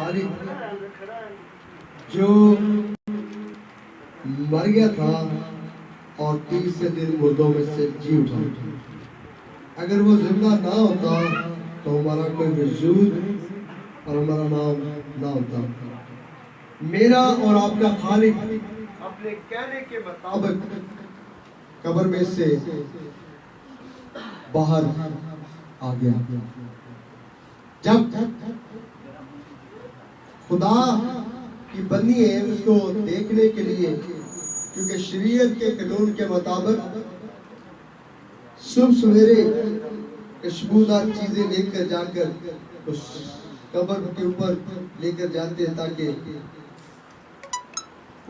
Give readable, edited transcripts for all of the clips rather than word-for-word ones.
خالق جو مر گیا تھا اور تیسرے دن مردوں میں سے جی اٹھا، اگر وہ زندہ نہ ہوتا تو ہمارا کوئی وجود اور ہمارا نام نہ ہوتا۔ میرا اور آپ کا خالق اپنے کہنے کے مطابق قبر میں سے باہر آ گیا۔ جب خدا کی بندی ہے اس کو دیکھنے کے لیے، کیونکہ شریعت کے قانون کے مطابق صبح سویرے خوشبودار چیزیں لے کر جا کر اس قبر کے اوپر لے کر جاتے ہیں تاکہ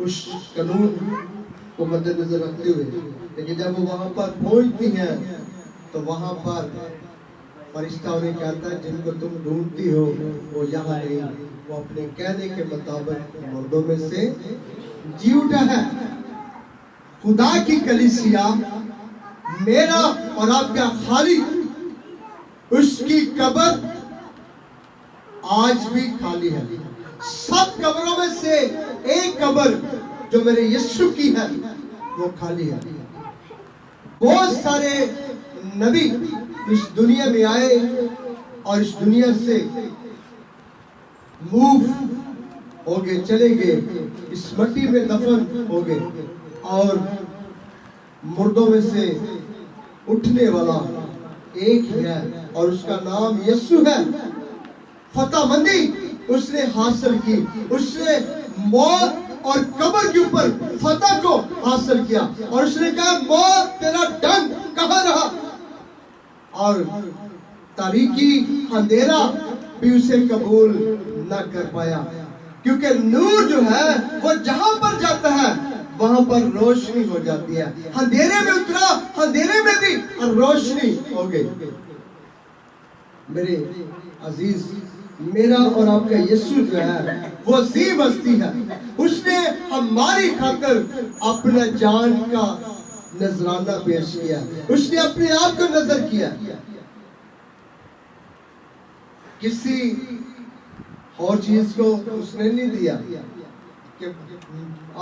اس قانون کو مد نظر رکھتے ہوئے، لیکن جب وہ وہاں پر پہنچتی ہیں تو وہاں پر فرشتہ انہیں کہتا ہے جن کو تم ڈھونڈتی ہو وہ یہاں نہیں، وہ اپنے کہنے کے مطابق مردوں میں سے جی اٹھا ہے۔ خدا کی کلیسیا، میرا اور آپ کا خالق، اس کی قبر آج بھی خالی ہے۔ 7 قبروں میں سے ایک قبر جو میرے یسوع کی ہے وہ خالی ہے۔ بہت سارے نبی اس دنیا میں آئے اور اس دنیا سے موو ہو گئے، چلے گئے، اس مٹی میں دفن ہو گئے، اور مردوں میں سے اٹھنے والا ایک ہی ہے اور اس کا نام یسوع ہے۔ فتح مندی اس نے حاصل کی، اس نے موت اور قبر کے اوپر فتح کو حاصل کیا، اور اس نے کہا موت تیرا ڈنگ کہاں رہا، اور تاریکی اندھیرا بھی اسے قبول نہ کر پایا، کیونکہ نور جو ہے وہ جہاں پر جاتا ہے وہاں پر روشنی ہو جاتی ہے۔ اندھیرے میں اترا، اندھیرے میں بھی روشنی ہو گئی۔ میرے عزیز، میرا اور آپ کا یسوع جو ہے وہ عظیم ہستی ہے۔ اس نے ہماری خاطر اپنا جان کا نذرانہ پیش کیا، اس نے اپنے آپ کو نذر کیا۔ کسی اور چیز کو اس نے نہیں دیا کہ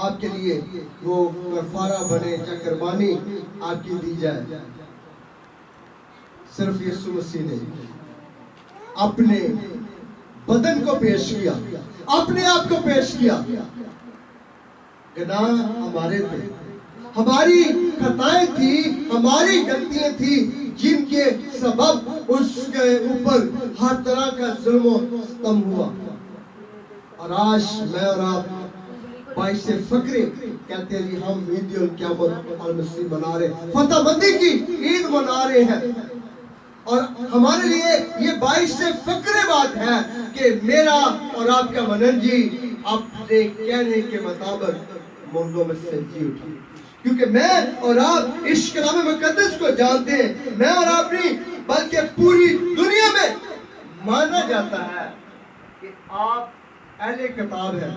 آپ کے لیے وہ کفارہ بنے یا قربانی آپ کی دی جائے، صرف یسوع مسیح نے اپنے بدن کو پیش کیا، اپنے آپ کو پیش کیا۔ گناہ ہمارے تھے، ہماری خطائیں تھی، ہماری غلطیاں تھی، جن کے سبب اس کے اوپر ہر طرح کا ظلم و ستم ہوا، اور آج میں اور آپ باعث فخر کہتے ہیں ہم عید القیامت المسیح منا رہے ہیں، فتح مندی کی عید منا رہے ہیں، اور ہمارے لیے یہ باعث فخر بات ہے کہ میرا اور آپ کا مننجی اپنے کہنے کے مطابق مردوں میں سے جی اٹھا، کیونکہ میں اور آپ اس کلام مقدس کو جانتے ہیں، میں اور آپ نہیں بلکہ پوری دنیا میں مانا جاتا ہے کہ آپ اہل کتاب ہیں،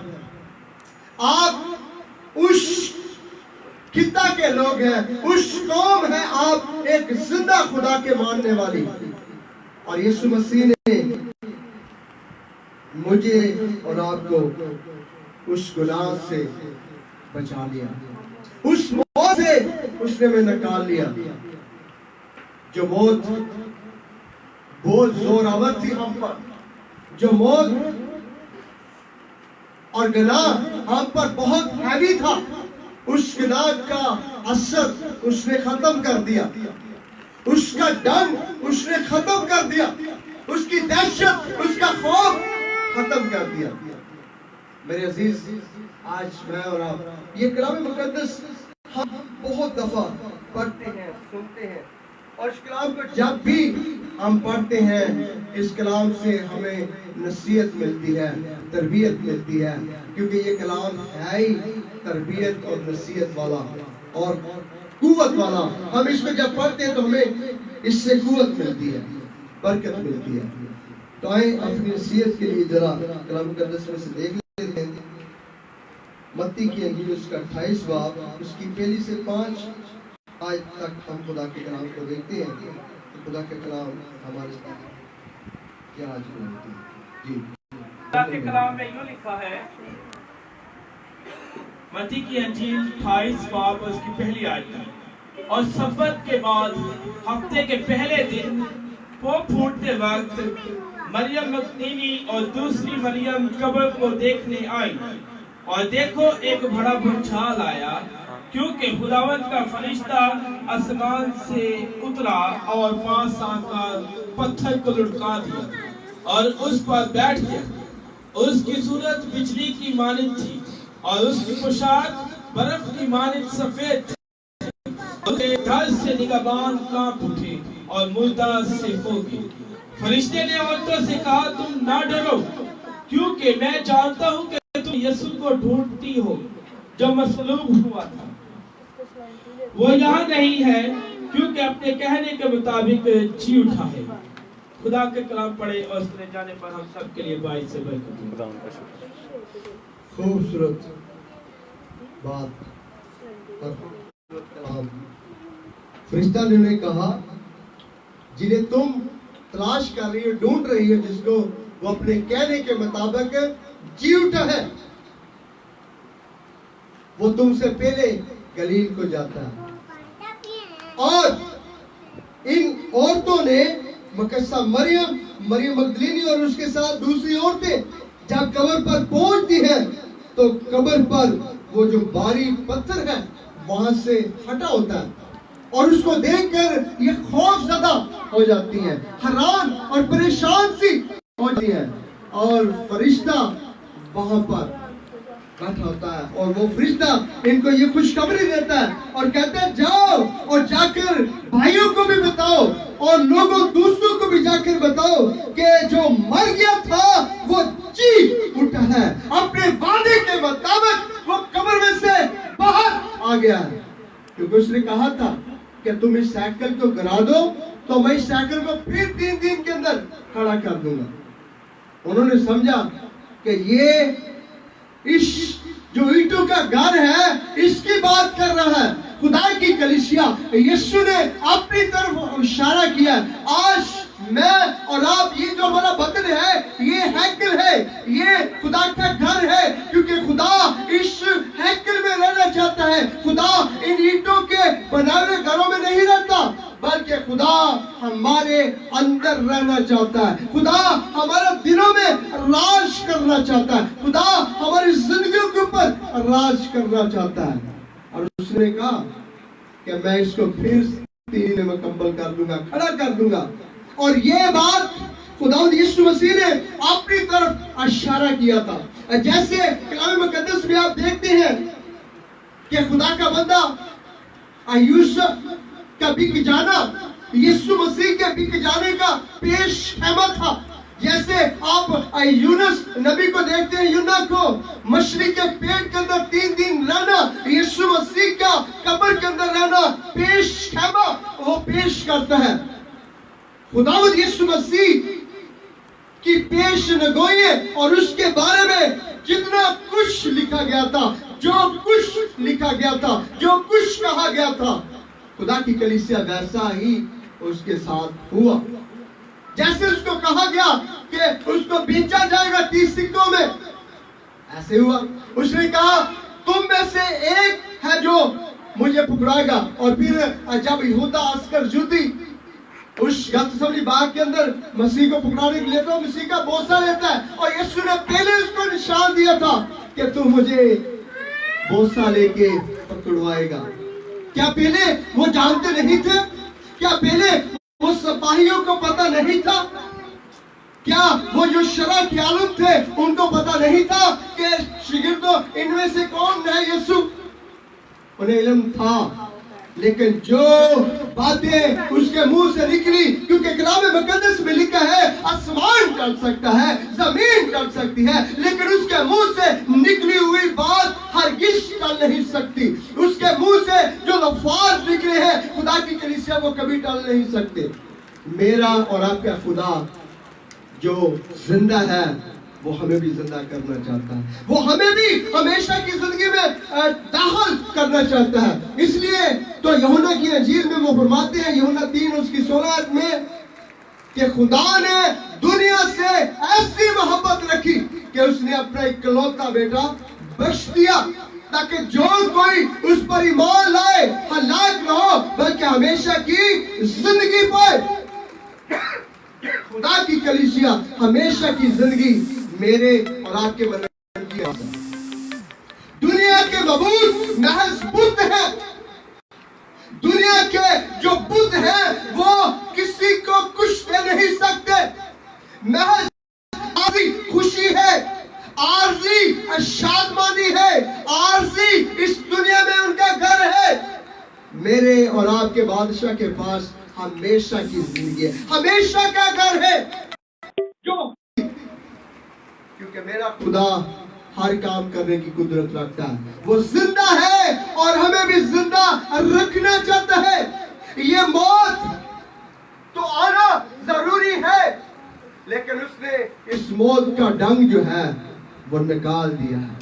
آپ اس خطہ کے لوگ ہیں، اس قوم ہے، آپ ایک زندہ خدا کے ماننے والی، اور یسوع مسیح نے مجھے اور آپ کو اس گناہ سے بچا لیا، اس موت سے اس نے میں نکال لیا، جو موت بہت زور آور تھی ہم پر، جو موت اور گناہ ہم پر بہت ہیوی تھا، اس گناہ کا اثر اس نے ختم کر دیا، اس کا ڈنگ اس نے ختم کر دیا، اس کی دہشت، اس کا خوف ختم کر دیا۔ میرے عزیز، آج میں اور آپ یہ کلام مقدس ہم بہت دفعہ پڑھتے ہیں، سنتے ہیں، اور اس کلام کو جب بھی ہم پڑھتے ہیں اس کلام سے ہمیں نصیحت ملتی ہے، تربیت ملتی ہے، کیونکہ یہ کلام ہے ہی تربیت اور نصیحت والا اور قوت والا۔ ہم اس میں جب پڑھتے ہیں تو ہمیں اس سے قوت ملتی ہے، برکت ملتی ہے۔ تو آئیں اپنی نصیحت کے لیے ذرا کلام مقدس میں سے دیکھ لیتے ہیں۔ متی کی انجیل اس کا 28 باب، اس کی پہلی سے 5 آج تک ہم خدا کے کلام کو دیکھتے ہیں کہ خدا کے کلام ہمارے ساتھ کیا آج بناتے ہیں۔ جی اللہ کے کلام میں یوں لکھا ہے، متی کی انجیل 28 باب اس کی پہلی آیت، اور سبت کے بعد ہفتے کے پہلے دن پھوپ پھوٹتے وقت مریم مگدلینی اور دوسری مریم قبر کو دیکھنے آئی، اور دیکھو ایک بڑا بھونچال آیا، کیونکہ خداوند کا فرشتہ آسمان سے اترا اور پاس آ کر پتھر کو لڑکا دیا اور اس پر بیٹھ گیا۔ اس کی صورت بجلی کی مانند تھی اور اس کی پوشاک برف کی مانند سفید تھی۔ اس کے ڈر سے نگہبان کانپ اٹھے اور مردہ سے ہو گئے۔ فرشتے نے عورتوں سے کہا، تم نہ ڈرو، کیونکہ میں جانتا ہوں کہ تم یسوع کو ڈھونڈتی ہو جو مصلوب ہوا تھا۔ وہ یہاں نہیں ہے، کیونکہ اپنے کہنے کے مطابق جی اٹھا ہے۔ خدا کے کلام پڑھے اور سنے جانے پر ہم سب کے لیے باعث برکت ہو۔ خوبصورت بات اور فرشتہ نے انہیں کہا، جنہیں تم تلاش کر رہی ہو، ڈھونڈ رہی ہو، جس کو وہ اپنے کہنے کے مطابق جی اٹھا ہے، وہ تم سے پہلے گلیل کو جاتا ہے۔ اور ان عورتوں نے مقدسہ مریم مگدلینی اور اس کے ساتھ دوسری عورتیں جب قبر پر پہنچتی ہیں تو قبر پر وہ جو بھاری پتھر ہے وہاں سے ہٹا ہوتا ہے، اور اس کو دیکھ کر یہ خوف زدہ ہو جاتی ہیں، حیران اور پریشان سی ہو جاتی ہیں، اور فرشتہ وہاں پر بیٹھا ہوتا ہے، اور وہ فرشتہ ان کو یہ خوشخبری دیتا ہے اور کہتا ہے، جاؤ اور جا کر بھائیوں کو بھی بتاؤ اور لوگوں دوسروں کو بھی جا کر بتاؤ کہ جو مر گیا تھا وہ جی اٹھا ہے، اپنے وعدے کے مطابق وہ قبر میں سے باہر آ گیا ہے۔ کیونکہ اس نے کہا تھا کہ تم اس سائیکل کو گرا دو تو میں اس سائیکل کو پھر 3 دن کے اندر کھڑا کر دوں گا۔ انہوں نے سمجھا کہ یہ اس جو اینٹوں کا گھر ہے اس کی بات کر رہا ہے، خدا کی کلیسیا۔ یسوع نے اپنی طرف اشارہ کیا، آج میں اور آپ، یہ جو ہمارا بدن ہے یہ ہیکل ہے، یہ خدا کا گھر ہے، کیونکہ خدا اس ہیکل میں رہنا چاہتا ہے۔ خدا ان اینٹوں کے بنائے ہوئے گھروں میں نہیں رہتا، بلکہ خدا ہمارے اندر رہنا چاہتا ہے، خدا ہمارے دلوں میں راج کرنا چاہتا ہے، خدا ہماری زندگیوں کے اوپر راج کرنا چاہتا ہے۔ اور اس نے کہا کہ میں اس کو پھر 3 دن میں مکمل کر دوں گا، کھڑا کر دوں گا۔ اور یہ بات خداوند یسوع مسیح نے اپنی طرف اشارہ کیا تھا۔ جیسے کلام مقدس میں آپ دیکھتے ہیں کہ خدا کا بندہ یوسف کا بک جانا یسوع مسیح کے بک جانے کا پیش خیمہ تھا۔ جیسے آپ یونس نبی کو دیکھتے ہیں، یونا کو مچھلی کے پیٹ کے اندر 3 دن رہنا، یسوع مسیح کا قبر کے اندر رہنا پیش خیمہ وہ پیش کرتا ہے۔ خداوند یسوع مسیح کی پیش نگوئی اور اس کے بارے میں جتنا کچھ لکھا گیا تھا، جو کچھ لکھا گیا تھا، جو کچھ کہا گیا تھا، خدا کی کلیسیا ویسا ہی اس کے ساتھ ہوا۔ جیسے اس کو کہا گیا کہ اس کو بیچا جائے گا 30 سکوں میں، ایسے ہوا۔ اس نے کہا تم میں سے ایک ہے جو مجھے پکڑائے گا۔ اور پھر جب یہودا اسکریوتی اس گتسمنی باغ کے اندر مسیح کو پکڑانے کے لیے تو مسیح کا بوسہ لیتا ہے، اور یسوع نے پہلے اس کو نشان دیا تھا کہ تو مجھے بوسہ لے کے پکڑوائے گا۔ کیا پہلے وہ جانتے نہیں تھے؟ کیا پہلے وہ سپاہیوں کو پتہ نہیں تھا؟ کیا وہ جو شرع کے عالم تھے ان کو پتہ نہیں تھا کہ شاگردوں ان میں سے کون ہے یسوع؟ انہیں علم تھا، لیکن جو باتیں اس کے منہ سے نکلی، کیونکہ کلام مقدس میں لکھا ہے آسمان ٹل سکتا ہے، زمین ٹل سکتی ہے، لیکن اس کے منہ سے نکلی ہوئی بات ہرگز ٹل نہیں سکتی۔ اس کے منہ سے جو الفاظ نکلے ہیں خدا کی کلیسیا وہ کبھی ٹل نہیں سکتے۔ میرا اور آپ کا خدا جو زندہ ہے وہ ہمیں بھی زندہ کرنا چاہتا ہے، وہ ہمیں بھی ہمیشہ کی زندگی میں داخل کرنا چاہتا ہے۔ اس لیے تو یوحنا کی انجیل میں وہ فرماتے ہیں، یوحنا 3 اس کی 16 میں، کہ خدا نے دنیا سے ایسی محبت رکھی کہ اس نے اپنا اکلوتا بیٹا بخش دیا تاکہ جو کوئی اس پر ایمان لائے ہلاک نہ ہو بلکہ ہمیشہ کی زندگی پائے۔ خدا کی کلیسیا ہمیشہ کی زندگی میرے اور آپ کے من کی ہے۔ دنیا کے معبود محض بت ہیں، دنیا کے جو بت ہیں وہ کسی کو کچھ دے نہیں سکتے، محض عارضی خوشی ہے، عارضی شادمانی ہے، عارضی اس دنیا میں ان کا گھر ہے۔ میرے اور آپ کے بادشاہ کے پاس ہمیشہ کی زندگی ہے، ہمیشہ کا گھر ہے، کیونکہ میرا خدا ہر کام کرنے کی قدرت رکھتا ہے، وہ زندہ ہے اور ہمیں بھی زندہ رکھنا چاہتا ہے۔ یہ موت تو آنا ضروری ہے لیکن اس نے اس موت کا ڈنگ جو ہے وہ نکال دیا ہے۔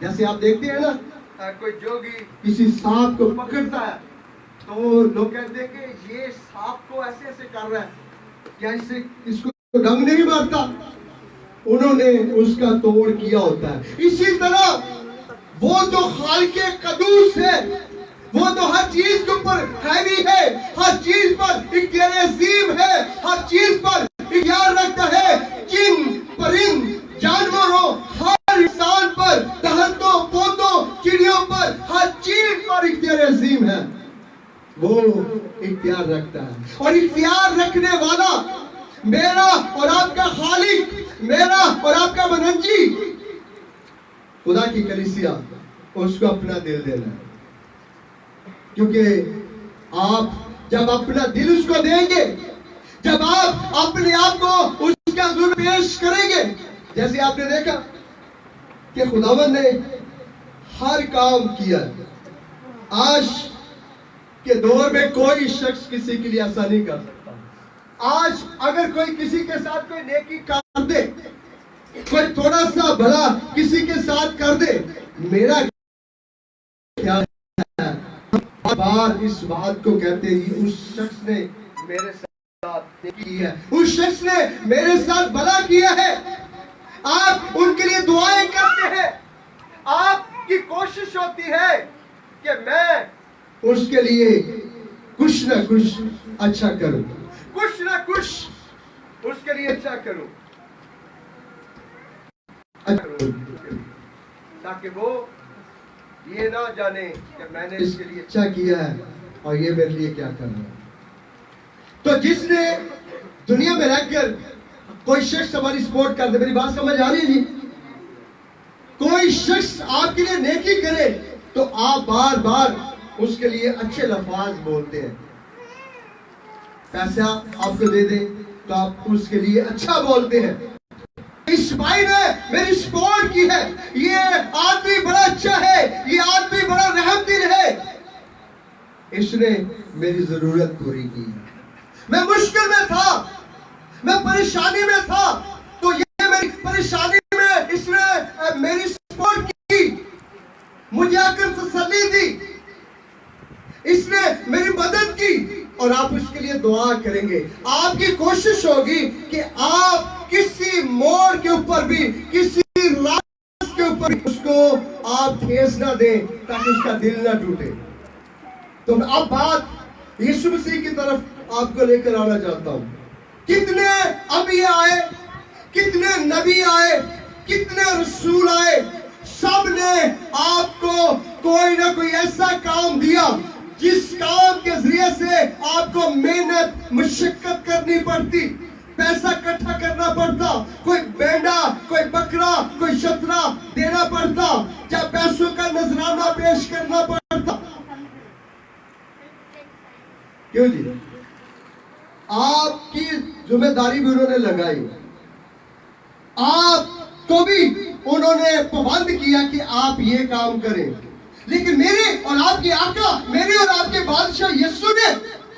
جیسے آپ دیکھتے ہیں نا، کوئی جوگی کسی سانپ کو پکڑتا ہے تو لوگ کہتے ہیں کہ یہ سانپ کو ایسے ایسے کر رہا ہے، کیا اس کو ڈنگ نہیں مارتا؟ انہوں نے اس کا توڑ کیا ہوتا ہے۔ اسی طرح وہ جو خالق قدوس ہے، وہ تو ہر چیز کے اوپر حاوی ہے، ہر چیز پر اختیار عظیم ہے، ہر چیز پر اختیار رکھتا ہے، جن پرند جانوروں ہر انسان پر، درختوں پودوں چڑیوں پر، ہر چیز پر اختیار عظیم ہے، وہ اختیار رکھتا ہے۔ اور اختیار رکھنے والا میرا اور آپ کا خالق، میرا اور آپ کا مننجی خدا کی کلیسیا، اس کو اپنا دل دینا ہے، کیونکہ آپ جب اپنا دل اس کو دیں گے، جب آپ اپنے آپ کو اس کا حضور پیش کریں گے، جیسے آپ نے دیکھا کہ خداوند نے ہر کام کیا۔ آج کے دور میں کوئی شخص کسی کے لیے ایسا نہیں کر سکتا۔ آج اگر کوئی کسی کے ساتھ کوئی نیکی کر دے، کوئی تھوڑا سا بھلا کسی کے ساتھ کر دے، میرا خیال ہے بار اس بات کو کہتے ہیں اس شخص نے میرے ساتھ کی ہے، اس شخص نے میرے ساتھ بھلا کیا ہے۔ آپ ان کے لیے دعائیں کرتے ہیں، آپ کی کوشش ہوتی ہے کہ میں اس کے لیے کچھ نہ کچھ اچھا کروں، کچھ نہ کچھ اس کے لیے اچھا کروں، تاکہ وہ یہ نہ جانے کہ میں نے اس کے لیے اچھا کیا ہے اور یہ میرے لیے کیا کر رہا ہے۔ تو جس نے دنیا میں رہ کر کوئی شخص ہماری سپورٹ کر دے، میری بات سمجھ آ رہی ہے جی؟ کوئی شخص آپ کے لیے نیکی کرے تو آپ بار بار اس کے لیے اچھے لفظ بولتے ہیں، پیسہ آپ کو دے دے تو آپ اس کے لیے اچھا بولتے ہیں، اس بھائی نے میری سپورٹ کی ہے، یہ آدمی بڑا اچھا ہے، یہ آدمی بڑا رحم دل ہے، اس نے میری ضرورت پوری کی، میں مشکل میں تھا، میں پریشانی میں تھا تو یہ میری پریشانی میں اس نے میری سپورٹ کی، مجھے آ کر تسلی دی، اس نے میری مدد کی، اور آپ اس کے لیے دعا کریں گے۔ آپ کی کوشش ہوگی کہ آپ کسی موڑ کے اوپر بھی، کسی راست کے اوپر بھی اس کو آپ ٹھیس نہ دیں تاکہ اس کا دل نہ ٹوٹے۔ تو اب بات یسوع مسیح کی طرف آپ کو لے کر آنا چاہتا ہوں۔ کتنے انبیاء آئے، کتنے نبی آئے، کتنے رسول آئے، سب نے آپ کو کوئی نہ کوئی ایسا کام دیا جس کام کے ذریعے سے آپ کو محنت مشقت کرنی پڑتی، پیسہ اکٹھا کرنا پڑتا، کوئی بینڈا، کوئی بکرا، کوئی شترا دینا پڑتا، جب پیسوں کا نذرانہ پیش کرنا پڑتا۔ کیوں جی؟ آپ کی ذمہ داری بھی انہوں نے لگائی، آپ کو بھی انہوں نے پابند کیا کہ آپ یہ کام کریں، لیکن میرے اور آپ کے آقا، میرے اور آپ کے بادشاہ یسوع نے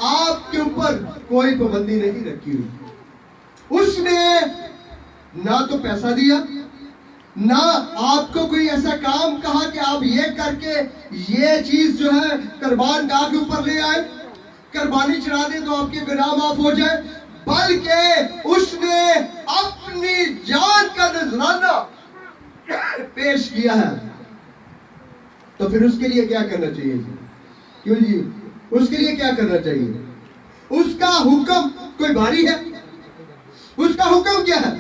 آپ کے اوپر کوئی پابندی نہیں رکھی ہوئی۔ اس نے نہ تو پیسہ دیا، نہ آپ کو کوئی ایسا کام کہا کہ آپ یہ کر کے یہ چیز جو ہے قربان گاہ کے اوپر لے آئے، قربانی چڑھا دیں تو آپ کے گناہ معاف ہو جائے، بلکہ اس نے اپنی جان کا نذرانہ پیش کیا ہے تو پھر اس کے لیے کیا کرنا چاہیے جی؟ کیوں جی؟ اس کے لیے کیا کرنا چاہیے؟ اس کا حکم کوئی بھاری ہے؟ اس کا حکم کیا ہے؟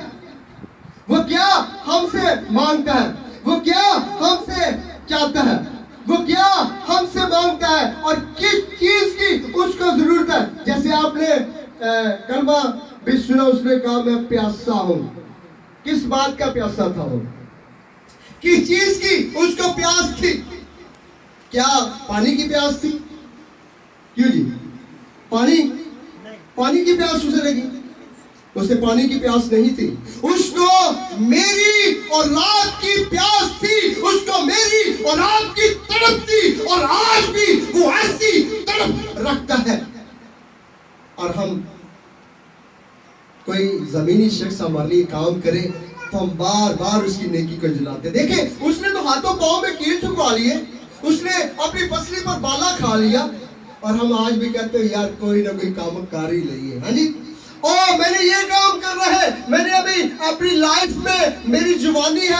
وہ کیا ہم سے مانگتا ہے؟ وہ کیا ہم سے چاہتا ہے؟ وہ کیا ہم سے مانگتا ہے اور کس چیز کی اس کو ضرورت ہے؟ جیسے آپ نے کلمہ بھی سنا، اس نے کہا میں پیاسا ہوں. کس بات کا پیاسا تھا وہ؟ کس چیز کی اس کو پیاس تھی؟ کیا پانی کی پیاس تھی؟ کیوں جی؟ پانی کی پیاس اسے لگی؟ اسے پانی کی پیاس نہیں تھی. اس کو میری اور رات کی پیاس تھی. اس کو میری اور رات کی تڑپ تھی. اور آج بھی وہ ایسی تڑپ رکھتا ہے. اور ہم کوئی زمینی شخص ہمارے لیے کام کرے تو ہم بار بار اس کی نیکی کو جلاتے. دیکھیں اس نے تو ہاتھوں پاؤں میں کیل چھپا لیے، اس نے اپنی پسلی پر بالا کھا لیا، اور ہم آج بھی کہتے ہیں یار کوئی نہ کوئی کام کر ہی لئیے. ہاں جی، میں نے یہ کام کر رہا ہے، میں نے ابھی اپنی لائف میں میری جوانی ہے،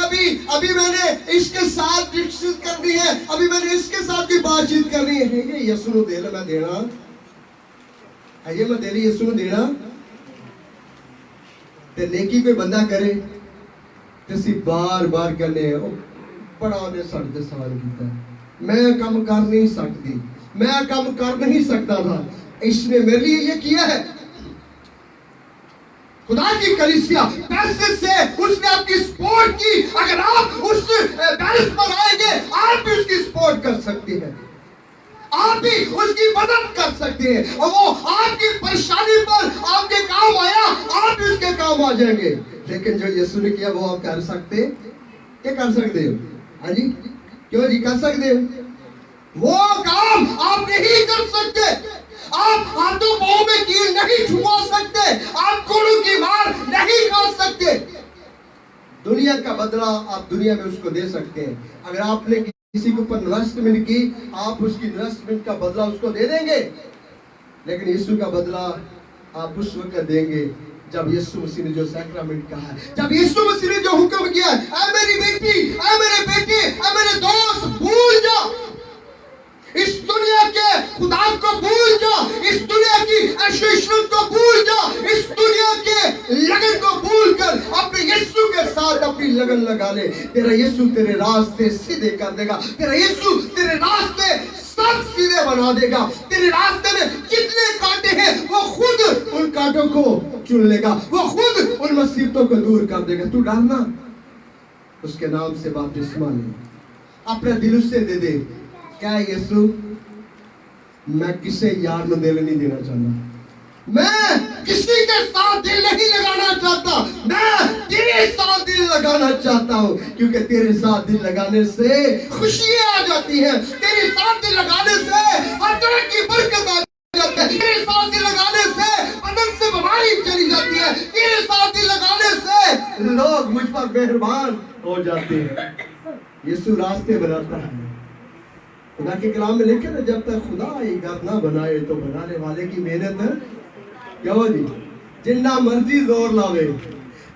ابھی میں نے اس کے ساتھ ڈسکس کرنی ہے، ابھی میں نے اس کے ساتھ بھی بات چیت کرنی ہے. یہ یسو نو دے میں دینا ہے، میں دے لی یسو نو دینا. تے نیکی کوئی بندہ کرے تے سی بار بار کہنے بڑا نے سڑتے سوال کیتا ہے، میں کام کر نہیں سکتی، میں کام کر نہیں سکتا تھا، اس نے میرے لیے یہ کیا ہے. خدا کی کلیسیا پیسے سے اس نے آپ کی سپورٹ کی. اگر آپ اس بیلنس پر آئیں گے آپ بھی اس کی سپورٹ کر سکتے ہیں، آپ بھی اس کی مدد کر سکتے ہیں، اور وہ آپ کی پریشانی پر آپ کے کام آیا، آپ بھی اس کے کام آ جائیں گے. لیکن جو یسوع نے کیا وہ آپ کر سکتے؟ کیا کر سکتے ہو؟ ہاں جی، کیوں جی کر سکتے ہو؟ وہ کام آپ نہیں کر سکتے. آپ ہاتھوں پاؤں میں کیل نہیں چھپا سکتے، آپ گھوڑوں کی مار نہیں کھا سکتے. دنیا کا بدلہ آپ دنیا میں اس کو دے سکتے ہیں. اگر آپ نے کسی کے اوپر انویسٹمنٹ کی، آپ اس کی انویسٹمنٹ کا بدلہ اس کو دے دیں گے، لیکن یسوع کا بدلہ آپ اس وقت دیں گے جب یسوع مسیح نے جو سیکرامنٹ کہا ہے، جب یسوع مسیح نے جو حکم کیا ہے، اے میری بیٹی، اے میرے بیٹے، اے میرے دوست، بھول جا اس دنیا کے خدا کو، بھول جا اس دنیا کی عشرت کو، بھول جا اس دنیا کے لگن کو، بھول کر اپنے یسوع کے ساتھ اپنی لگن لگا لے. تیرا یسوع تیرے راستے سیدھے کر دے گا. تیرا یسوع تیرے راستے سب سیدھے بنا دے گا. تیرے راستے میں جتنے کانٹے ہیں وہ خود ان کانٹوں کو چن لے گا، وہ خود ان مصیبتوں کو دور کر دے گا. تو ڈرنا، اس کے نام سے بپتسمہ لے، اپنا دل اس سے دے دے. کیا یسوع میں کسے یار نو دل نہیں دینا چاہتا، میں کسی کے ساتھ دل نہیں لگانا چاہتا، میں تیرے ساتھ دل لگانا چاہتا ہوں، کیونکہ تیرے ساتھ دل لگانے سے خوشیاں آ جاتی ہیں. تیرے ساتھ دل لگانے سے ہر طرح کی برکت آ جاتی ہے. تیرے ساتھ دل لگانے سے بدن سے بیماری چلی جاتی ہے. تیرے ساتھ دل لگانے سے لوگ مجھ پر مہربان ہو جاتے ہیں. یسوع راستے بناتا ہے. خدا کے کلام میں لکھے نا، جب تک خدا ہی گھر نہ بنائے تو بنانے والے کی محنت ہے کیا ہو جی؟ جتنا مرضی زور لاوے،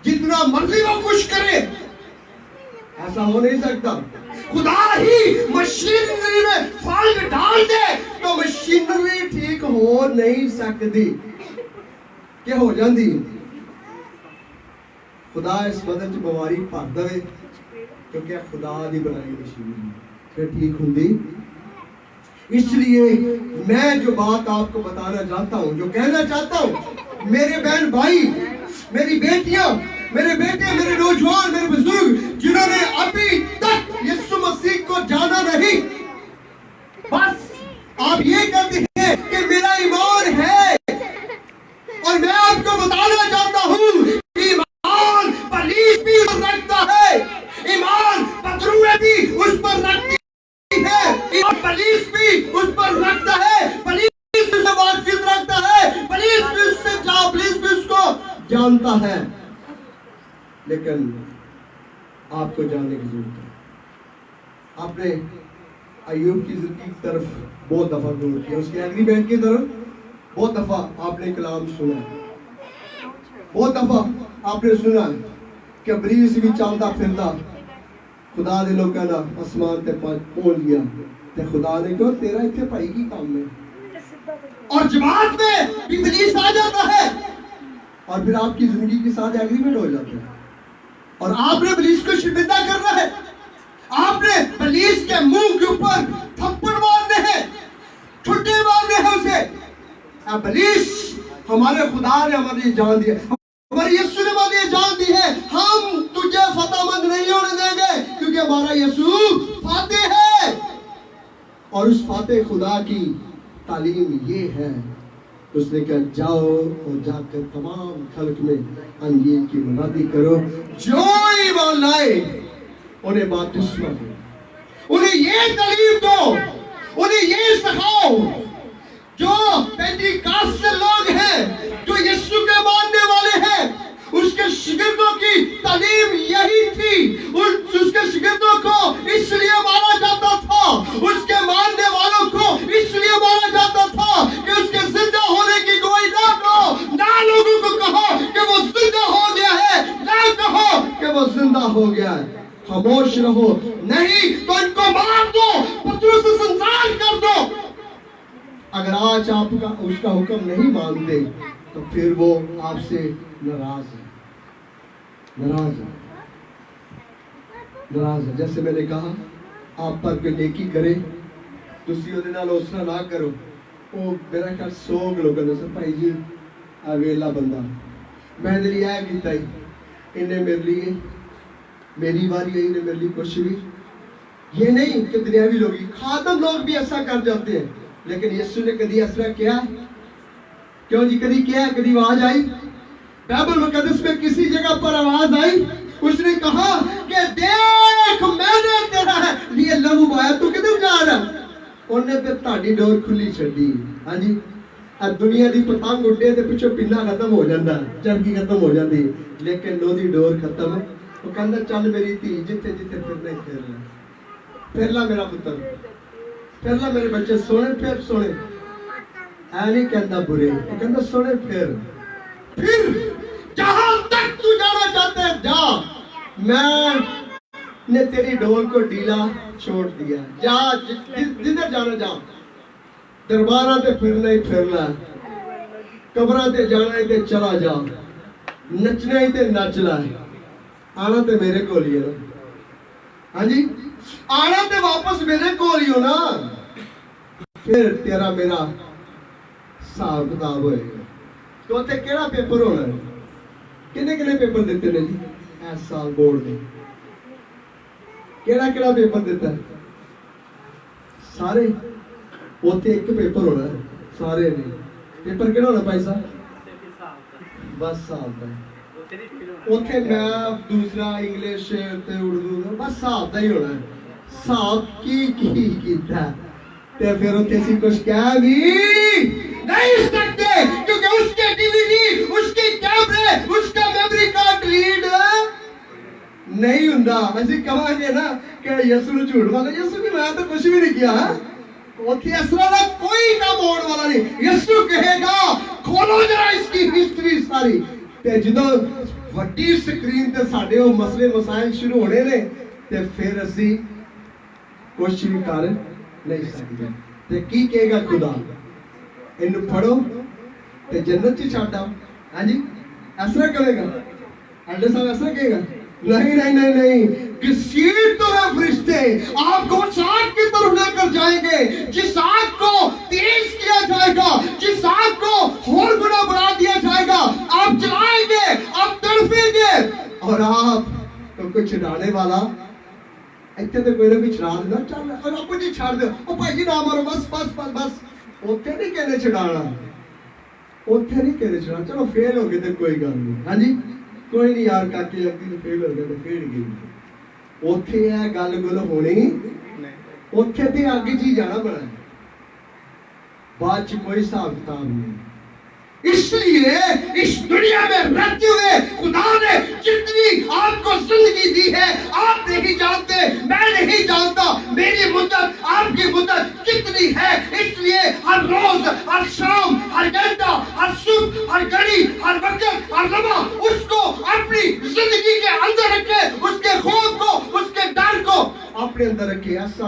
جتنا مرضی وہ کچھ کرے، ایسا ہو نہیں سکتا. خدا ہی مشینری میں فالٹ ڈال دے تو مشینری ٹھیک ہو نہیں سکتی. کیا ہو جاندی؟ خدا اس بدن چ بیماری بھر دے کیونکہ خدا دی بنائی مشینری پھر ٹھیک ہوندی. اس لیے میں جو بات آپ کو بتانا چاہتا ہوں، جو کہنا چاہتا ہوں، میرے بہن بھائی، میری بیٹیاں، میرے بیٹے، میرے نوجوان، میرے بزرگ جنہوں نے ابھی تک یسوع مسیح کو جانا نہیں، بس آپ یہ کہتے ہیں کہ میرا ایمان ہے، اور میں آپ کو بتانا چاہتا ہوں ایمان پلیس بھی رکھتا ہے، ایمان پتروے بھی اس پر رکھتی ہے، پولیس بھی اس پر رکھتا ہے، پولیس بھی اس سے واقفیت رکھتا ہے، پولیس بھی اس سے پولیس بھی اس کو جانتا ہے. لیکن آپ کو جاننے کی ضرورت ہے. آپ نے ایوب کی زندگی کی طرف بہت دفعہ غور کیا، اس کے ایگریمنٹ کی طرف بہت دفعہ آپ نے کلام سنا، بہت دفعہ آپ نے سنا کہ ابلیس بھی چلتا پھرتا خدا دے لوگوں نے آسمان تے پہنچ گیا تے خدا نے کہا تیرا اتنے بھائی کی کام ہے، اور جماعت میں ابلیس آ جاتا ہے اور پھر آپ کی زندگی کے ساتھ ایگریمنٹ ہو جاتا ہے، اور آپ نے ابلیس کو شرمندہ کرنا ہے، آپ نے ابلیس کے منہ کے اوپر تھپڑ مارنے ہیں، ٹھٹے مارنے ہیں اسے۔ ابلیس ہمارے خدا نے ہماری جان دی ہے، ہمارے یسوع نے ہماری جان دی ہے، ہم تجھے فتح مند نہیں ہونے دیں گے کیونکہ ہمارا یسوع فاتح ہے۔ اور اس فاتح خدا کی تعلیم یہ ہے، اس نے کہا جاؤ اور جا کر تمام خلق میں انجیل کی منادی کرو، جو ایمان لائے انہیں بپتسمہ دو، انہیں یہ تعلیم دو، انہیں یہ سکھاؤ۔ جو پینٹیکاسٹل لوگ ہیں، جو یسوع کے ماننے والے ہیں، اس کے شاگردوں کی تعلیم یہی تھی، اس کے شاگردوں کو اس لیے مانا جاتا تھا، اس کے ماننے والوں کو اس لیے مانا جاتا تھا کہ اس کے زندہ ہونے کی گواہی نہ دو، نہ لوگوں کو کہو کہ وہ زندہ ہو گیا ہے، نہ کہو کہ وہ زندہ ہو گیا ہے، خاموش رہو، نہیں تو ان کو مار دو، پتھروں سے سنسار کر دو۔ اگر آج آپ کا اس کا حکم نہیں مانتے تو پھر وہ آپ سے ناراض ہے، ناراض ہے۔ جیسے میں نے کہا آپ پر کوئی نیکی کرے تسی وہ نال اس نہ کرو، وہ میرا خیال 100 لوگوں نے سر بھائی جی ویلا بندہ میں دے لیے آیا کیتا ہی انہیں میرے لیے میری باری آئی، انہیں میرے لیے کچھ بھی یہ نہیں کہ دنیاوی لوگ خادم لوگ بھی ایسا کر جاتے ہیں، لیکن یسوع نے کدی ایسا کیا ہے؟ کیوں جی کدی کیا ہے؟ کدی آواز آئی بائبل مقدس میں کسی جگہ پر آواز آئی اس نے کہا کہ دیکھ میں نے تیرا ہے لیے لہو بہایا، تو کدھر جا رہا؟ انہوں نے پھر تاڑی ڈور کھلی چھڑی، ہاں جی دنیا دی پتنگ اڈے تے پیچھے پنہ ختم ہو جاتا، چرکی ختم ہو جاتی، لیکن نو دی ڈور ختم۔ وہ کہندا چل میری تھی جتھے جتھے پھرنا ہی پھر لے، پھر لا میرا پتر، پھر لا میرے بچے، سونے پھر سونے، اے نہیں کہندا برے، وہ کہندا سونے پھر جہاں تک تو جانا چاہتا ہے جا، میں نے تیری ڈور کو ڈھیلا چھوڑ دیا، جا جدھر جانا جا، دربارہ تے پھرنا ہی پھرنا، قبرہ تے جانا ہی تے چلا جا، نچنا ہی تے نچ لائے، آنا تے میرے کو لیا نا، ہاں جی آنا تے واپس میرے کو لیو نا، پھر تیرا میرا حساب کتاب ہوئے گا۔ تو تے کیڑا پیپر ہونا ہے؟ کنے کنے پیپر دیتے ہیں جی اس سال بورڈ نے؟ کیڑا پیپر دیتا ہے؟ سارے اوتے ایک پیپر ہونا ہے، سارے نے پیپر کیڑا ہونا بھائی صاحب؟ بس صاحب ہے اوتھے میتھ دوسرا انگلش تے اردو بس صاحب دا ہی ہونا ہے، صاحب کی کیتا تے پھر اوتھے سی کچھ کہہ بھی نہیں سکتے کیونکہ اس کے ڈی وی ڈی، اس کے کیمرے، اس کا میموری کارڈ ریڈ نہیں ہوندا۔ اسی کہاں گے نا کہ یسوع نوں جھوٹ مارنا، یسوع نے میں تو کچھ بھی نہیں کیا ہے، اوتھے اس طرح کا کوئی کام ہونے والا نہیں۔ یسوع کہے گا کھولو ذرا اس کی ہسٹری ساری، تے جدوں وڈی سکرین تے ساڈے وہ مسئلے مسائل شروع ہونے نے تے پھر اسی کچھ بھی کر نہیں سکتے۔ تے کی کہے گا خدا انہوں پڑھو تے جنت چی چھاڑا، ہاں جی ایسا کرے گا؟ ایڈر صاحب ایسا کہے گا؟ نہیں نہیں نہیں نہیں، کسی طرح فرشتے آپ کو اس آگ کی طرف لے کر جائیں گے جس آگ کو تیز کیا جائے گا، جس آگ کو اور گنا بڑھا دیا جائے گا، آپ جلائیں گے، آپ تڑپیں گے، اور آپ کو چھڑانے والا اتنے تو کوئی نہ کوئی چھڑا دینا چل اور آپ کو جی چھاڑ دے او بھائی جی نہ مارو بس بس بس بس، اوتھے نہیں کہنے چھڑانا، اوتھے نہیں کہنے چھڑانا، چلو فیل ہو گئے تو کوئی گل نہیں، ہاں جی کوئی نہیں یار کاکی لگتی تو فیل ہو گئے تو فیل گئی، اوتھے ہے گل گل ہونی، اوتھے تے آگے جی جانا بڑا ہے، بعد چ کوئی حساب کتاب نہیں۔ اس لیے اس دنیا میں رہتے ہوئے خدا نے جتنی آپ کو زندگی دی ہے آپ نہیں جانتے، میں نہیں جانتا میری مدت آپ کی مدت کتنی ہے، اس لیے ہر روز، ہر شام، ہر گھنٹہ، ہر صبح، ہر گھڑی، ہر وقت، ہر لمحہ اس کو اپنی زندگی کے اندر رکھے، اس کے خوف کو، اس کے ڈر کو